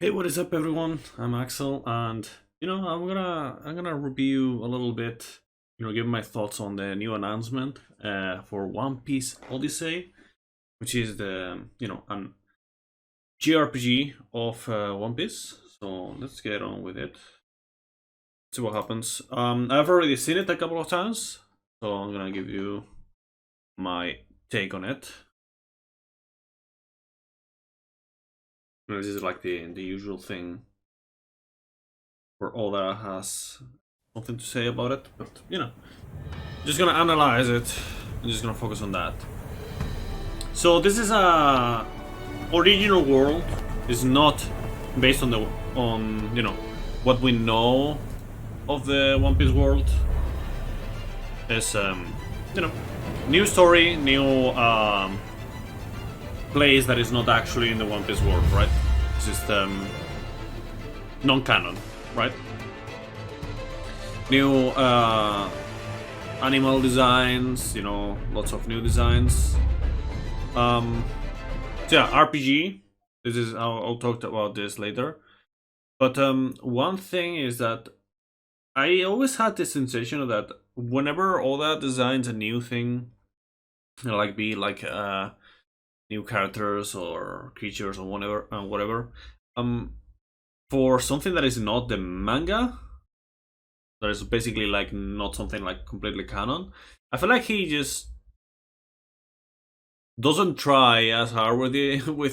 Hey, what is up, everyone? I'm Axel, and I'm gonna review a little bit, give my thoughts on the new announcement for One Piece Odyssey, which is the an JRPG of One Piece. So let's get on with it. See what happens. I've already seen it a couple of times, so I'm gonna give you my take on it. This is like the usual thing where Oda has something to say about it, but just gonna analyze it. I'm just gonna focus on that. So this is a original world. It's not based on what we know of the One Piece world. It's new story, new place that is not actually in the One Piece world, right? It's just non-canon, right? New animal designs, lots of new designs. So yeah, RPG. This is I'll talk about this later. But one thing is that I always had this sensation that whenever Oda designs a new thing, like be like new characters or creatures or whatever, for something that is not the manga, that is basically like not something like completely canon, I feel like he just doesn't try as hard with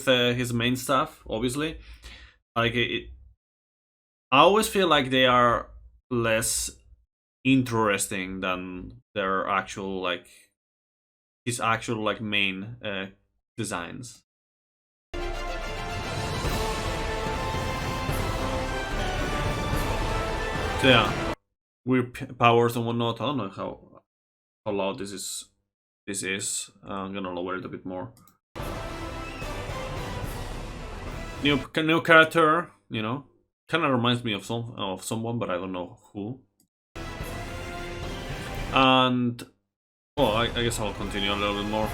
his main stuff. Obviously, like I always feel like they are less interesting than their actual like his actual like main designs. So yeah, weird powers and whatnot. I don't know how loud this is. I'm gonna lower it a bit more. New character, kind of reminds me of someone, but I don't know who. And well, I guess I'll continue a little bit more.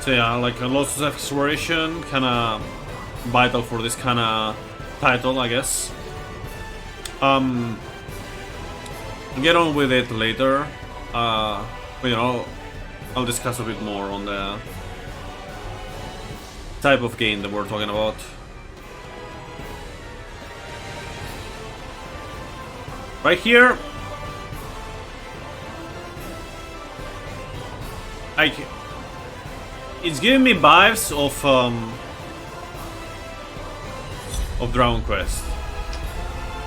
So yeah, like a lot of exploration, kind of vital for this kind of title, I guess. Get on with it later. But I'll discuss a bit more on the type of game that we're talking about. Right here, like it's giving me vibes of Dragon Quest.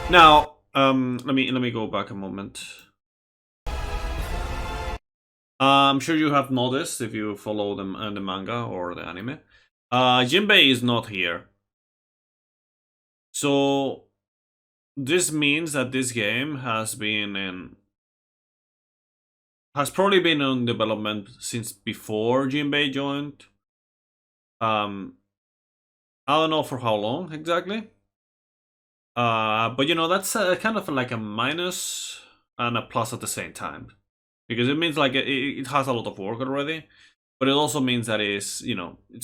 Now, let me go back a moment. I'm sure you have noticed if you follow them in the manga or the anime. Jinbei is not here. So this means that this game has probably been in development since before Jinbei joined. I don't know for how long exactly. But that's kind of like a minus and a plus at the same time, because it means like it has a lot of work already, but it also means that it's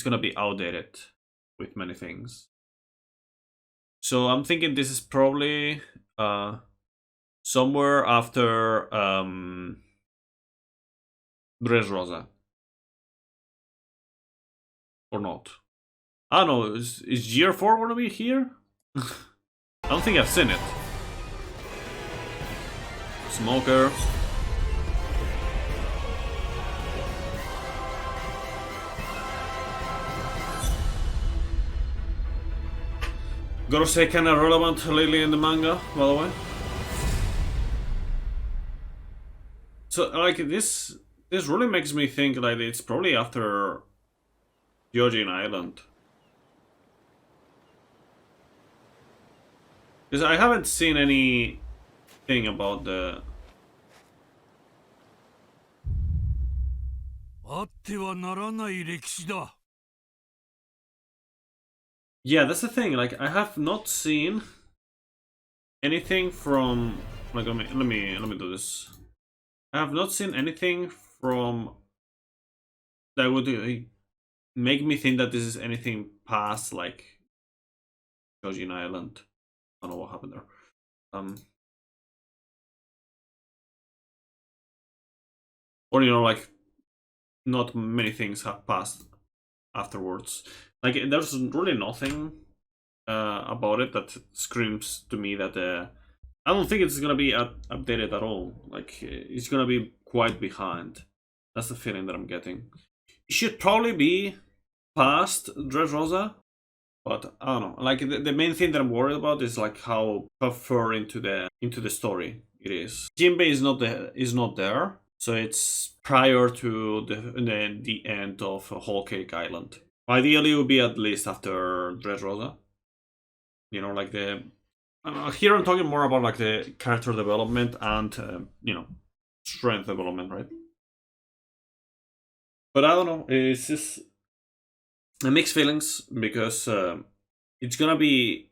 gonna be outdated with many things. So I'm thinking this is probably somewhere after Dressrosa, or not. I don't know. Is Year 4 gonna be here? I don't think I've seen it. Smoker. Gotta say, kind of relevant lately in the manga, by the way. So, like, this really makes me think like it's probably after Georgian Island. Because I haven't seen anything about the... Yeah, that's the thing. Like, I have not seen anything from... Like, let me do this. I have not seen anything from that would make me think that this is anything past like Shojin Island. I don't know what happened there. Um, or like not many things have passed afterwards. Like there's really nothing about it that screams to me that I don't think it's gonna be updated at all. Like it's gonna be quite behind. That's the feeling that I'm getting. It should probably be past Dressrosa, but I don't know. Like the main thing that I'm worried about is like how far into the story it is. Jinbei is not there, so it's prior to the end of Whole Cake Island. Ideally, it would be at least after Dressrosa. Like the here I'm talking more about like the character development and strength development, right? But I don't know. It's just mixed feelings because it's gonna be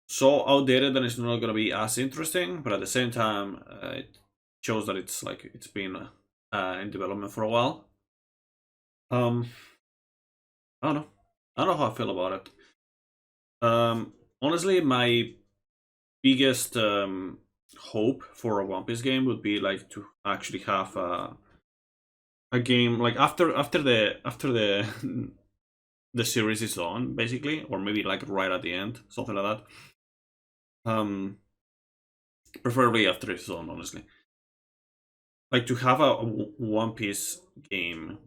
so outdated and it's not gonna be as interesting. But at the same time, it shows that it's been in development for a while. Um, I don't know. I don't know how I feel about it. Honestly, my biggest hope for a One Piece game would be like to actually have a game like after the the series is on, basically, or maybe like right at the end, something like that. Preferably after it's on, honestly. Like to have a One Piece game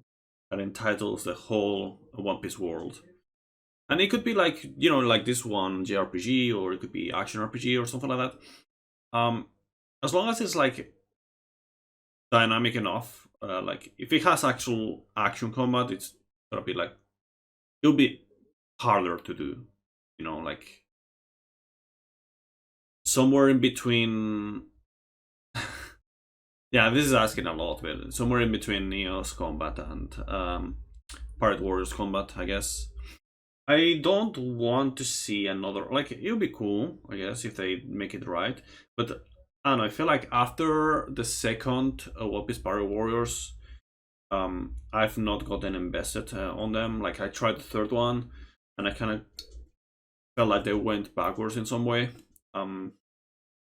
that entitles the whole One Piece world. And it could be like, like this one JRPG, or it could be action RPG or something like that. As long as it's like dynamic enough, like if it has actual action combat, it's gonna be like it'll be harder to do. Like somewhere in between. Yeah, this is asking a lot, but somewhere in between Neo's combat and Pirate Warriors combat, I guess. I don't want to see another. Like, it would be cool, I guess, if they make it right. But I don't know. I feel like after the second One Piece Pirate Warriors, I've not gotten invested on them. Like, I tried the third one, and I kind of felt like they went backwards in some way. I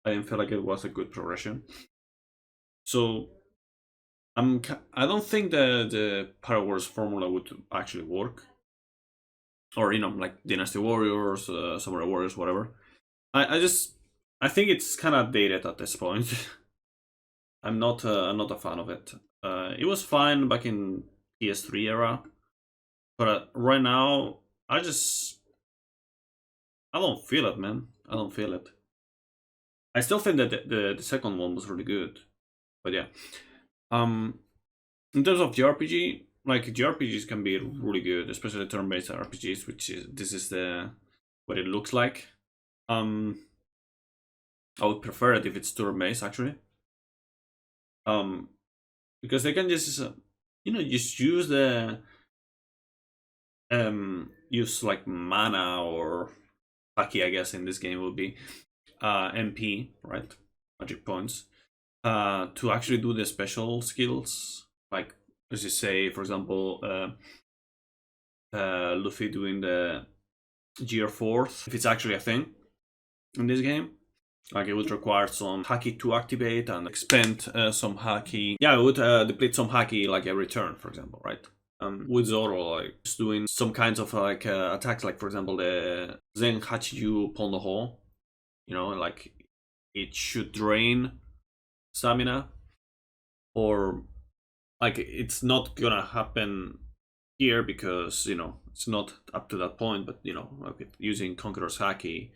didn't feel like it was a good progression. So I don't think the Pirate Wars formula would actually work, or like Dynasty Warriors, Samurai Warriors, whatever. I think it's kind of dated at this point. I'm not a fan of it. It was fine back in PS3 era, but right now I don't feel it, man. I don't feel it. I still think that the second one was really good, but yeah. Um, in terms of JRPG, like JRPGs can be really good, especially turn-based RPGs, which is this is the what it looks like. I would prefer it if it's turn-based actually. Um, because they can just just use the use like mana or haki, I guess in this game would be MP, right? Magic points. To actually do the special skills, like as you say, for example, Luffy doing the Gear Fourth, if it's actually a thing in this game. Like it would require some haki to activate and expend some haki. Yeah, it would deplete some haki like every turn, for example, right? With Zoro, like just doing some kinds of like attacks, like for example the Zen Hachiyu Pondoho. Like it should drain stamina, or like it's not gonna happen here because it's not up to that point. But like using Conqueror's haki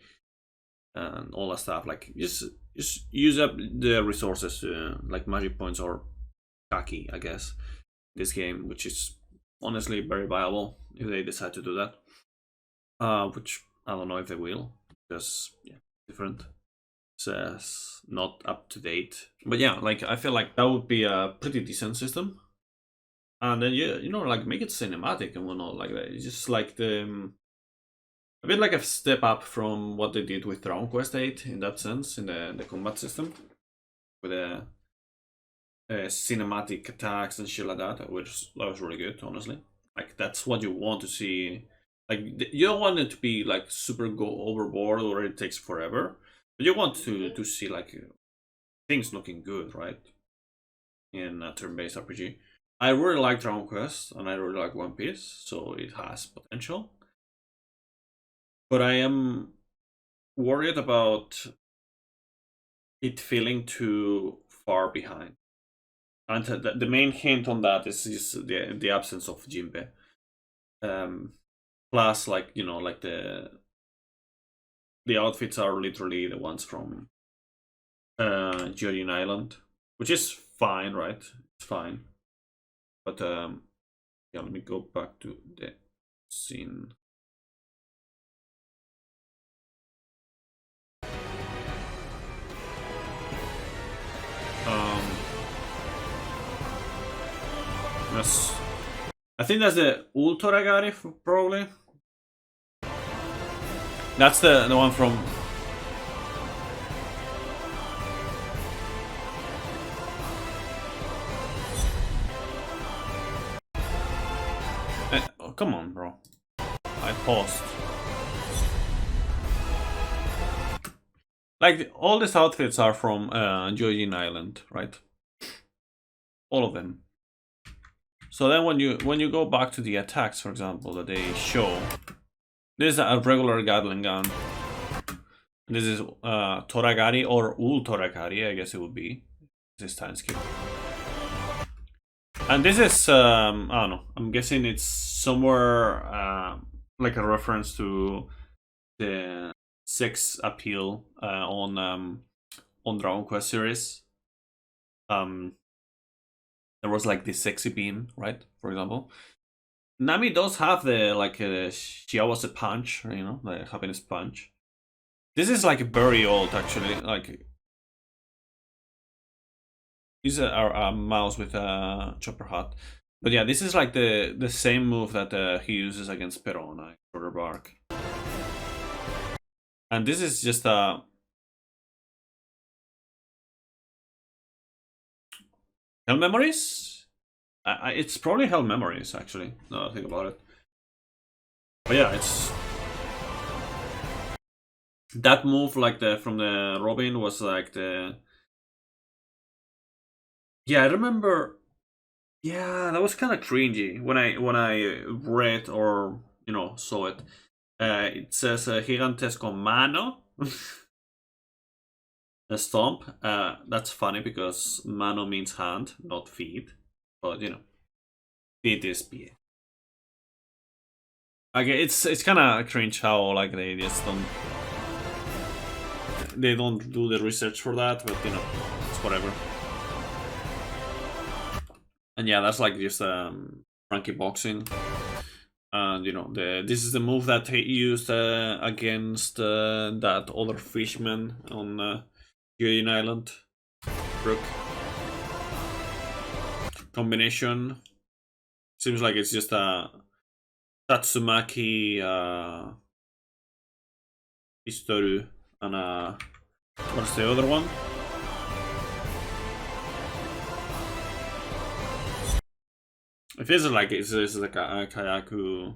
and all that stuff, like just use up the resources, like magic points or haki, I guess, this game, which is honestly very viable if they decide to do that. Which I don't know if they will, because yeah, different says not up to date. But yeah, like I feel like that would be a pretty decent system. And then yeah, like make it cinematic and whatnot like that. It's just like a bit like a step up from what they did with Dragon Quest 8 in that sense, in the combat system, with cinematic attacks and shit like that, which that was really good, honestly. Like that's what you want to see. Like you don't want it to be like super go overboard or it takes forever, but you want to see like things looking good, right? In a turn-based RPG. I really like Dragon Quest and I really like One Piece, so it has potential. But I am worried about it feeling too far behind. And the main hint on that is the absence of Jinbe. Um, Plus, like like the outfits are literally the ones from Georgian Island, which is fine, right? It's fine. But yeah, let me go back to the scene. Yes, I think that's the Ultoragari probably. That's the one from. Oh, come on, bro. I paused. Like all these outfits are from Georgian Island, right? All of them. So then when you go back to the attacks, for example, that they show, this is a regular Gatling gun. This is Toragari or Ultoragari, I guess it would be. This time skill. And this is I don't know. I'm guessing it's somewhere like a reference to the sex appeal on Dragon Quest series. There was like the sexy beam, right? For example, Nami does have the like she always a punch, the happiness punch. This is like very old, actually. Like he's a mouse with a chopper hat. But yeah, this is like the same move that he uses against Perona, Quarter Bark. And this is just a Hell Memories? It's probably Hell Memories, actually. No, I think about it. But yeah, it's that move, like the from the Robin, was like the. Yeah, I remember. Yeah, that was kind of cringy when I read or saw it. It says gigantesco mano. A stomp. That's funny because mano means hand, not feet. But feet is pie. Like it's kind of cringe how like they just don't do the research for that, but it's whatever. And yeah, that's like just Frankie boxing. And this is the move that he used against that other fishman on Union Island. Brook. Combination. Seems like it's just a Tatsumaki Historu and what's the other one? It feels like it's like a Kayaku.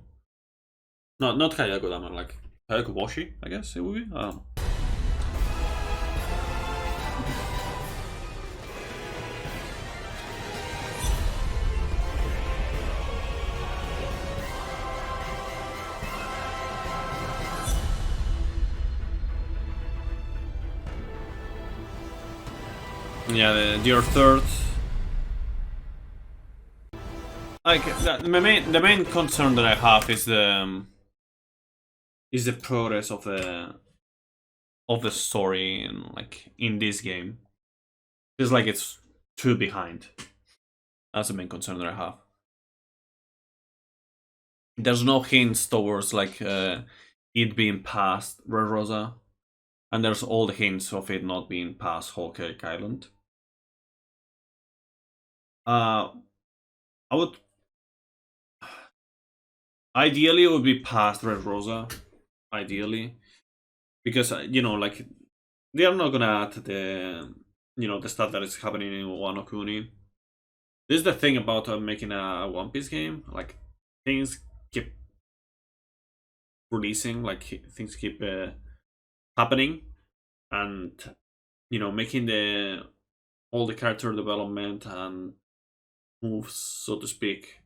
No, not Kayaku Dama, like Kayaku Boshi, I guess it would be. I don't know. Yeah, the third. Like the main concern that I have is the progress of the story in this game. It's like it's too behind. That's the main concern that I have. There's no hints towards like it being past Red Rosa, and there's all the hints of it not being past Whole Cake Island. I would ideally it would be past Red Rosa, ideally, because like they are not gonna add the the stuff that is happening in Wano Kuni. This is the thing about making a One Piece game. Like things keep releasing, like things keep happening, and making the all the character development and moves, so to speak,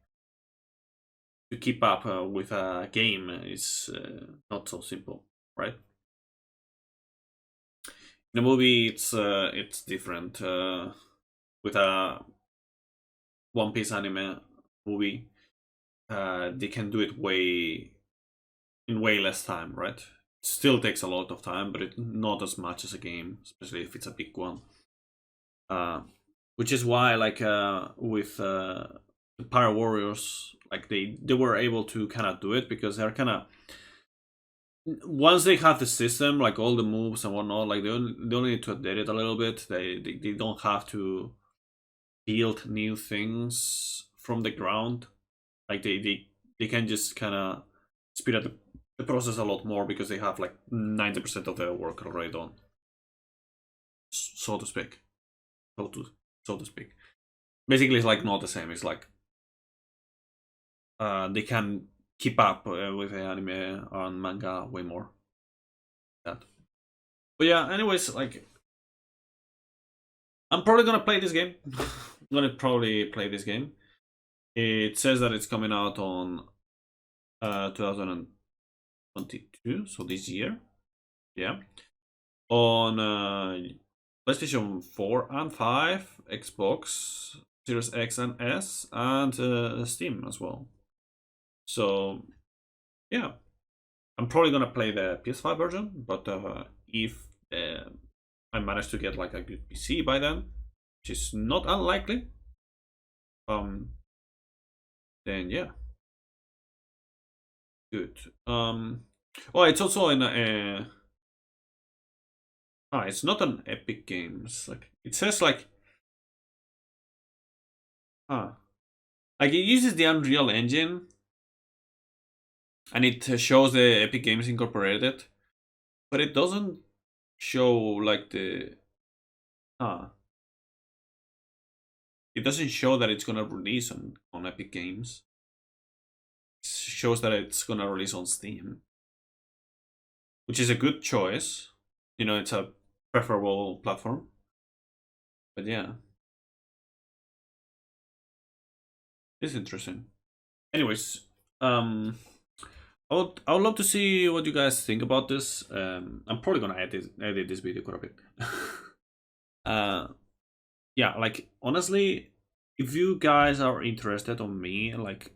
to keep up with a game is not so simple, right? In a movie, it's different. With a One Piece anime movie, they can do it in way less time, right? It still takes a lot of time, but not as much as a game, especially if it's a big one. Uh, which is why, like with the Pyro Warriors, like they were able to kind of do it because they're kind of, once they have the system, like all the moves and whatnot, like they only need to update it a little bit. They don't have to build new things from the ground. Like they can just kind of speed up the process a lot more because they have like 90% of their work already done, so to speak. So to speak. Basically, it's like not the same. It's like they can keep up with the anime and manga way more. That. But yeah. Anyways, like I'm probably gonna play this game. I'm gonna probably play this game. It says that it's coming out on 2022, so this year. Yeah. On PlayStation 4 and 5, Xbox Series X and S, and Steam as well. So, yeah. I'm probably gonna play the PS5 version, but if I manage to get like a good PC by then, which is not unlikely, then yeah, good. Oh, it's also in it's not an Epic Games. Like it says like like it uses the Unreal Engine, and it shows the Epic Games Incorporated, but it doesn't show like the it doesn't show that it's gonna release on Epic Games. It shows that it's gonna release on Steam, which is a good choice. It's a preferable platform. But yeah, it's interesting. Anyways, I would love to see what you guys think about this. I'm probably gonna edit this video quite a bit. Yeah, like honestly, if you guys are interested on me like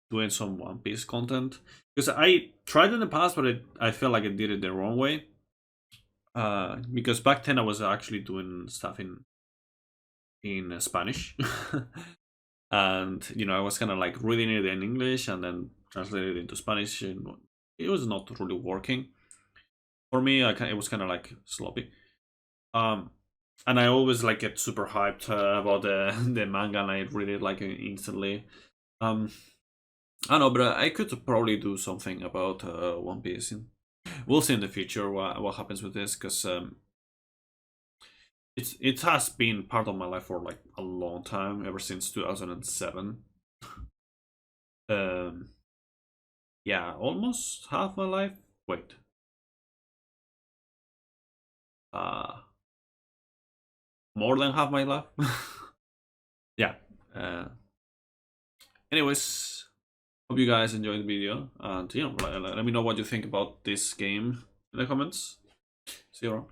doing some One Piece content, because I tried in the past, but I felt like I did it the wrong way. Because back then I was actually doing stuff in Spanish, and I was kind of like reading it in English and then translated it into Spanish, and it was not really working for me. It was kind of like sloppy. And I always like get super hyped about the manga, and I read it like instantly. I don't know, but I could probably do something about One Piece. We'll see in the future what happens with this, because it has been part of my life for like a long time, ever since 2007. Yeah, almost half my life. Wait. More than half my life. Yeah. Anyways, hope you guys enjoyed the video, and let me know what you think about this game in the comments. See you around.